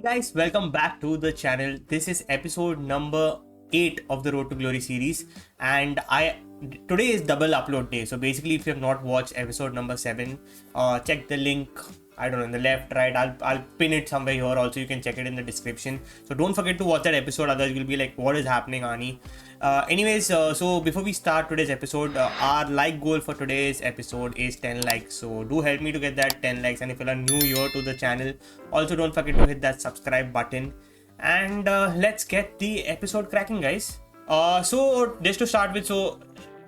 Hey guys, welcome back to the channel. This is episode number 8 of the Road to Glory series, and I today is double upload day. So basically, if you have not watched episode number 7, check the link. I don't know, in the left, right. I'll pin it somewhere here. Also, you can check it in the description. So don't forget to watch that episode. Otherwise, you'll be like, "What is happening, Ani?" So before we start today's episode, our like goal for today's episode is 10 likes. So do help me to get that 10 likes. And if you're new here to the channel, also don't forget to hit that subscribe button. And let's get the episode cracking, guys. So just to start with,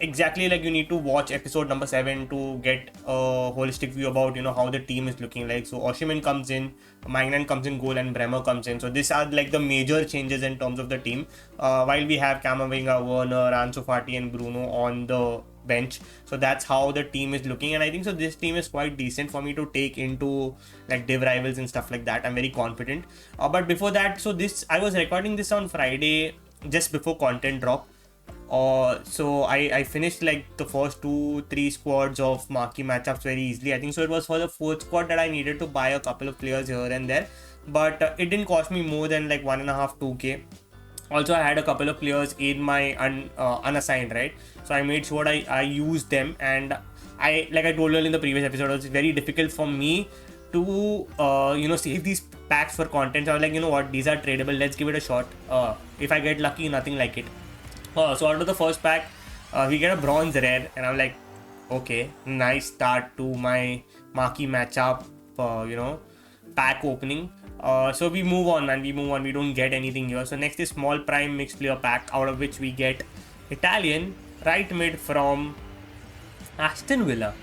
exactly like you need to watch episode number 7 to get a holistic view about how the team is looking like. So Oshiman comes in, Magnan comes in goal, and Bremer comes in. So these are like the major changes in terms of the team, while we have Camavinga, Werner, Ansu Fati and Bruno on the bench. So that's how the team is looking, and I think so this team is quite decent for me to take into like div rivals and stuff like that. I'm very confident. But before that, I was recording this on Friday just before content drop. So I finished like the first 2-3 squads of marquee matchups very easily. I think so it was for the fourth squad that I needed to buy a couple of players here and there, but it didn't cost me more than like 1.5-2k. Also, I had a couple of players in my unassigned, right? So I made sure I used them, and I told you in the previous episode, it was very difficult for me to save these packs for content. So I was like, you know what, these are tradable, let's give it a shot. If I get lucky, nothing like it. So out of the first pack, we get a bronze rare, and I'm like, okay, nice start to my marquee matchup, pack opening. So we move on, man. We don't get anything here. So next is small prime mixed player pack, out of which we get Italian right mid from Aston Villa.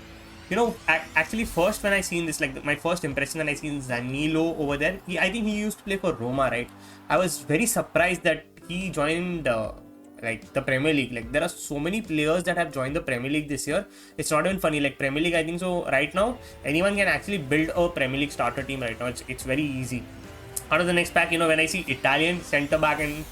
Actually, first when I seen this, like my first impression when I seen Zanilo over there, I think he used to play for Roma, right? I was very surprised that he joined the Premier League. Like there are so many players that have joined the Premier League this year. It's not even funny. Like Premier League, I think so right now anyone can actually build a Premier League starter team right now. It's very easy. Out of the next pack, when I see Italian centre back and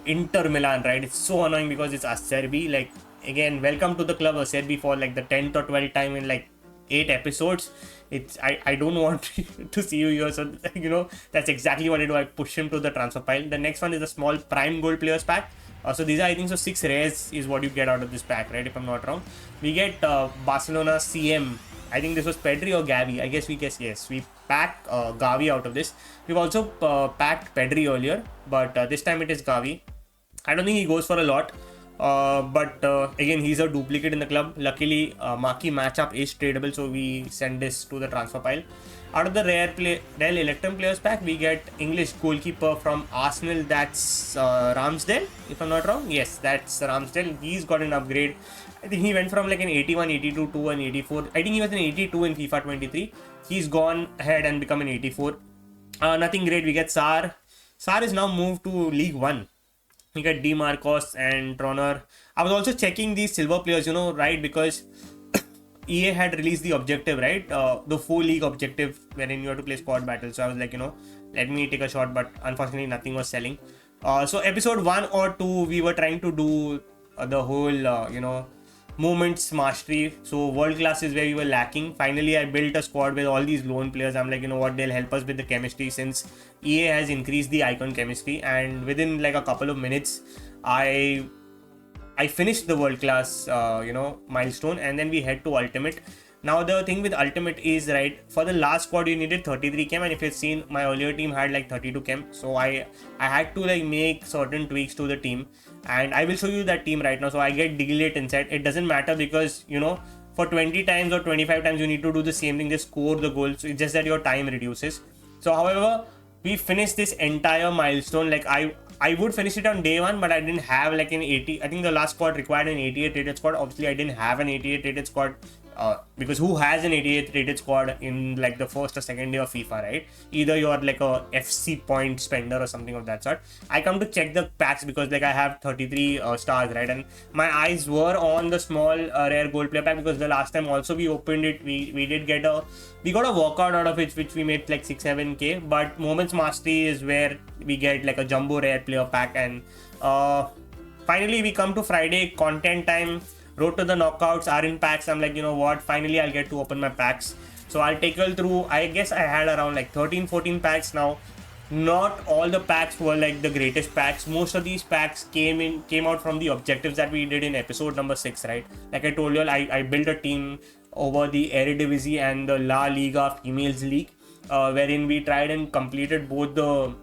Inter Milan, right, it's so annoying because it's Acerbi. Like again, welcome to the club, Acerbi, for like the 10th or 12th time in like 8 episodes. I don't want to see you here, so that's exactly what I do. I push him to the transfer pile. The next one is the small prime gold players pack. So these are, I think so, 6 rares is what you get out of this pack, right? If I'm not wrong, we get Barcelona CM. I think this was Pedri or Gavi. I guess yes. We packed Gavi out of this. We've also packed Pedri earlier, but this time it is Gavi. I don't think he goes for a lot. But again, he's a duplicate in the club. Luckily, marquee matchup is tradable, so we send this to the transfer pile. Out of the rare Electrum players pack, we get English goalkeeper from Arsenal. That's Ramsdale, if I'm not wrong. Yes, that's Ramsdale. He's got an upgrade. I think he went from like an 81, 82 to an 84. I think he was an 82 in FIFA 23. He's gone ahead and become an 84. Nothing great. We get Sar. Sar is now moved to League 1. We get D. Marcos and Troner. I was also checking these silver players, right? Because EA had released the objective, right? The full league objective wherein you have to play squad battles. So I was like, let me take a shot, but unfortunately nothing was selling. So episode 1 or 2, we were trying to do the whole, movements mastery. So world class is where we were lacking. Finally, I built a squad with all these lone players. I'm like, they'll help us with the chemistry, since EA has increased the icon chemistry. And within like a couple of minutes, I finished the world class, milestone, and then we head to ultimate. Now the thing with ultimate is, right, for the last squad you needed 33 chem, and if you've seen, my earlier team had like 32 chem. So I had to like make certain tweaks to the team, and I will show you that team right now. So I get delete inside. It doesn't matter because for 20 times or 25 times you need to do the same thing, just score the goal. So it's just that your time reduces. So however, we finished this entire milestone. Like I would finish it on day 1, but I didn't have like an 80. I think the last squad required an 88 rated squad. Obviously, I didn't have an 88 rated squad. Because who has an 88 rated squad in like the first or second day of FIFA, right? Either you're like a FC point spender or something of that sort. I come to check the packs because like I have 33 stars, right? And my eyes were on the small rare gold player pack, because the last time also we opened it, we got a walkout out of it, which we made like 6-7k. But Moments Mastery is where we get like a jumbo rare player pack. And finally we come to Friday content time. Road to the knockouts are in packs. I'm like, what? Finally, I'll get to open my packs. So I'll take you through. I guess I had around like 13-14 packs now. not all the packs were like the greatest packs. Most of these packs came out from the objectives that we did in episode number 6, right? Like I told you, I built a team over the Eredivisie and the La Liga Females League, wherein we tried and completed both the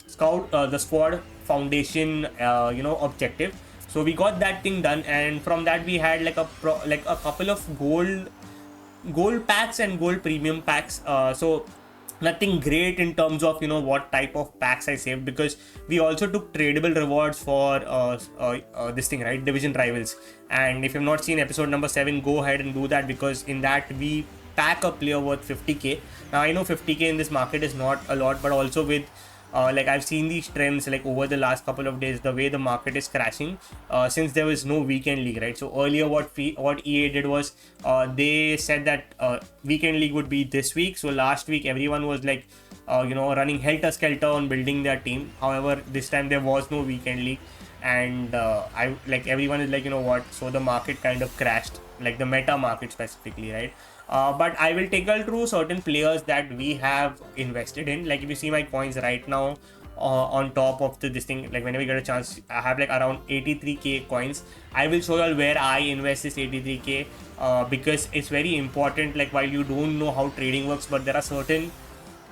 squad foundation, objective. So we got that thing done, and from that we had like a couple of gold packs and gold premium packs. So nothing great in terms of what type of packs I saved, because we also took tradable rewards for this thing, right? Division rivals. And if you've not seen episode number 7, go ahead and do that, because in that we pack a player worth 50k. Now I know 50k in this market is not a lot, but also with like I've seen these trends like over the last couple of days, the way the market is crashing since there was no weekend league, right? So earlier what EA did was they said that weekend league would be this week. So last week everyone was like running helter skelter on building their team. However, this time there was no weekend league, and I like everyone is like, what, so the market kind of crashed, like the meta market specifically, right? But I will take you through certain players that we have invested in. Like if you see my coins right now on top of this thing, like whenever you get a chance, I have like around 83k coins. I will show you all where I invest this 83k because it's very important. Like while you don't know how trading works, but there are certain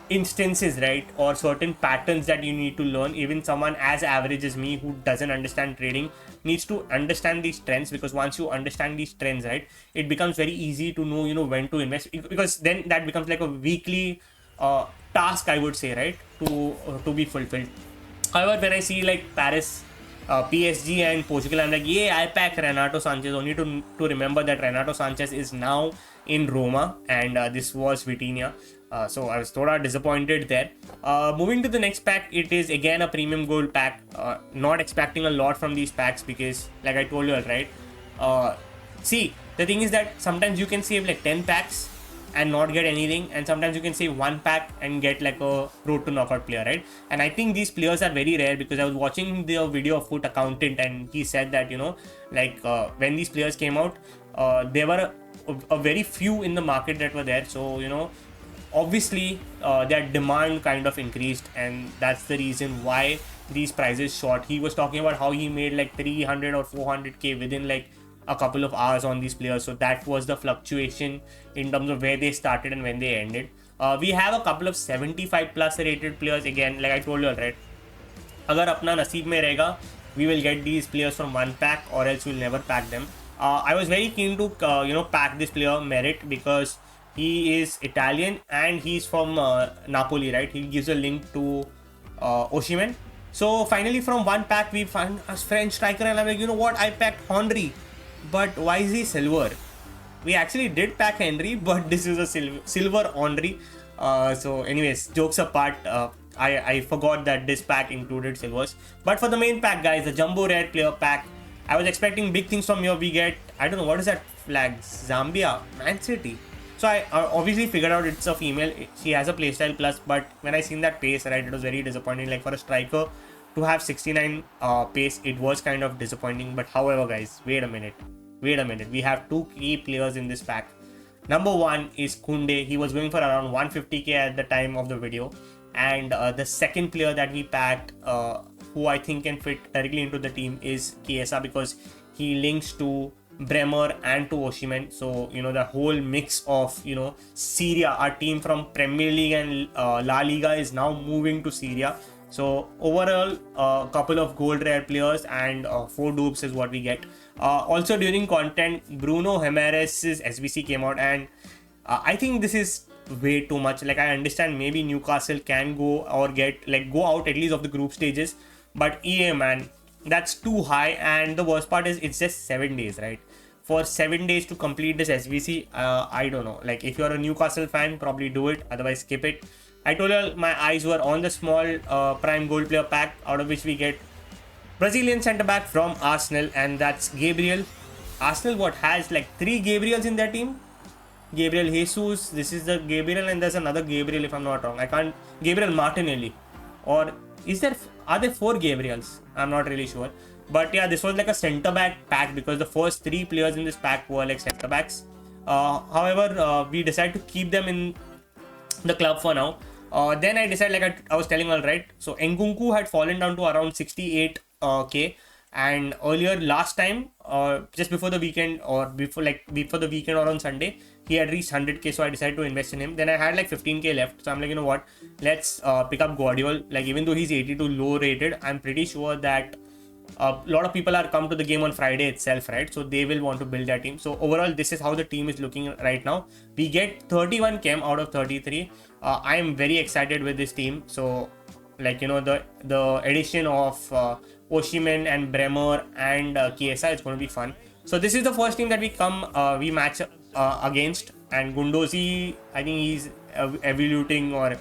instances, right, or certain patterns that you need to learn. Even someone as average as me who doesn't understand trading needs to understand these trends, because once you understand these trends, right, it becomes very easy to know when to invest, because then that becomes like a weekly task, I would say, right, to be fulfilled. However, when I see like Paris, PSG and Portugal, I'm like, yeah, I pack Renato Sanchez, only to remember that Renato Sanchez is now in Roma, and this was Vitinha. So I was sort of disappointed there. Moving to the next pack, it is again a premium gold pack. Not expecting a lot from these packs because, like I told you, right? See, the thing is that sometimes you can save like 10 packs and not get anything, and sometimes you can save 1 pack and get like a road to knockout player, right? And I think these players are very rare, because I was watching the video of Foot Accountant, and he said that when these players came out, there were a very few in the market that were there. So obviously their demand kind of increased, and that's the reason why these prices shot. He was talking about how he made like 300 or 400k within like a couple of hours on these players. So that was the fluctuation in terms of where they started and when they ended. We have a couple of 75 plus rated players. Again, like I told you, right, agar apna naseeb mein rahega, we will get these players from 1 pack, or else we'll never pack them. I was very keen to pack this player Merit, because he is Italian and he's from Napoli, right? He gives a link to Osimhen. So finally from 1 pack we found a French striker, and I'm like, what, I packed Henry, but why is he silver? We actually did pack Henry, but this is a silver Henry. So anyways, jokes apart, I forgot that this pack included silvers. But for the main pack, guys, the jumbo rare player pack, I was expecting big things from here. We get, I don't know, what is that flag? Zambia, Man City. So I obviously figured out it's a female. She has a playstyle plus, but when I seen that pace, right, it was very disappointing. Like for a striker to have 69 pace, it was kind of disappointing. But however, guys, wait a minute. We have 2 key players in this pack. Number 1 is Kunde. He was going for around 150k at the time of the video. And the second player that we packed, who I think can fit directly into the team, is Chiesa, because he links to Bremer and to Osimhen. So the whole mix of Syria, our team from Premier League and La Liga is now moving to Syria. So overall, a couple of gold rare players and 4 dupes is what we get. Also during content, Bruno Jimenez's SBC came out, and I think this is way too much. Like I understand maybe Newcastle can go or go out at least of the group stages, but EA, man, that's too high. And the worst part is it's just 7 days, right? For 7 days to complete this SBC, I don't know. Like if you're a Newcastle fan, probably do it, otherwise skip it. I told you my eyes were on the small prime gold player pack, out of which we get Brazilian centre back from Arsenal, and that's Gabriel. Arsenal has like 3 Gabriels in their team. Gabriel Jesus, this is the Gabriel, and there's another Gabriel if I'm not wrong. Gabriel Martinelli, or are there 4 Gabriels? I'm not really sure. But yeah, this was like a centre back pack, because the first 3 players in this pack were like centre backs. However, we decided to keep them in the club for now. Then I decided, like I was telling all right. So Nkunku had fallen down to around 68k, and earlier last time, just before the weekend or before the weekend or on Sunday, he had reached 100k. So I decided to invest in him. Then I had like 15k left. So I'm like, you know what? Let's pick up Guardiola. Like even though he's 82 low rated, I'm pretty sure that a lot of people are come to the game on Friday itself, right? So they will want to build their team. So overall, this is how the team is looking right now. We get 31 chem out of 33. I am very excited with this team. So, like, you know, the addition of Oshimen and Bremer and Chiesa is going to be fun. So this is the first team that we match against, and Gundosi, I think he's evoluting, or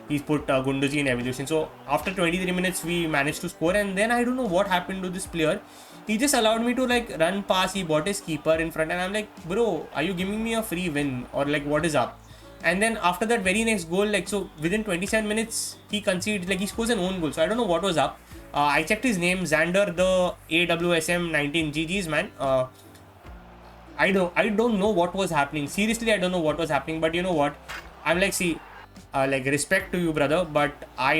he's put Gundosi in evolution. So after 23 minutes we managed to score, and then I don't know what happened to this player. He just allowed me to like run past. He bought his keeper in front, and I'm like, bro, are you giving me a free win, or like what is up? And then after that very next goal, like, so within 27 minutes he concedes, like he scores an own goal. So I don't know what was up. I checked his name, Xander the AWSM 19. GG's, man. I don't know what was happening. Seriously, I don't know what was happening. But you know what? I'm like, see, like respect to you, brother, but I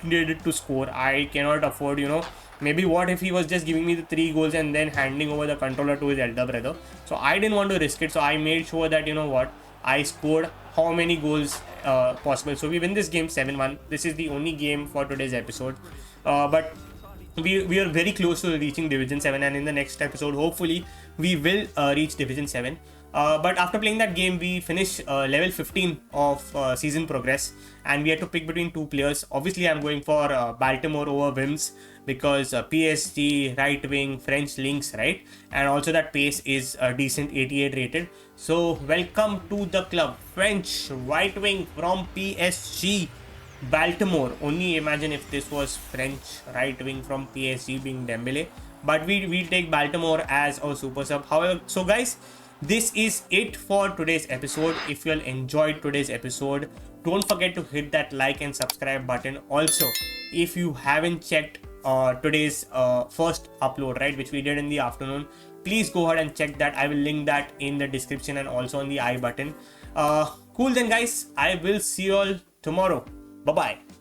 needed to score. I cannot afford, you know. Maybe what if he was just giving me the 3 goals and then handing over the controller to his elder brother? So I didn't want to risk it. So I made sure that, you know what, I scored how many goals possible. So we win this game 7-1. This is the only game for today's episode. But we are very close to reaching Division 7, and in the next episode, hopefully, we will reach Division 7. But after playing that game, we finished level 15 of season progress, and we had to pick between 2 players. Obviously, I'm going for Baltimore over Wims, because PSG, right wing, French links, right? And also that pace is decent, 88 rated. So welcome to the club. French right wing from PSG, Baltimore. Only imagine if this was French right wing from PSG being Dembele. But we take Baltimore as a super sub. However, so guys, this is it for today's episode. If you all enjoyed today's episode, don't forget to hit that like and subscribe button. Also, if you haven't checked today's first upload, right, which we did in the afternoon, please go ahead and check that. I will link that in the description and also on the I button. Cool then, guys. I will see you all tomorrow. Bye bye.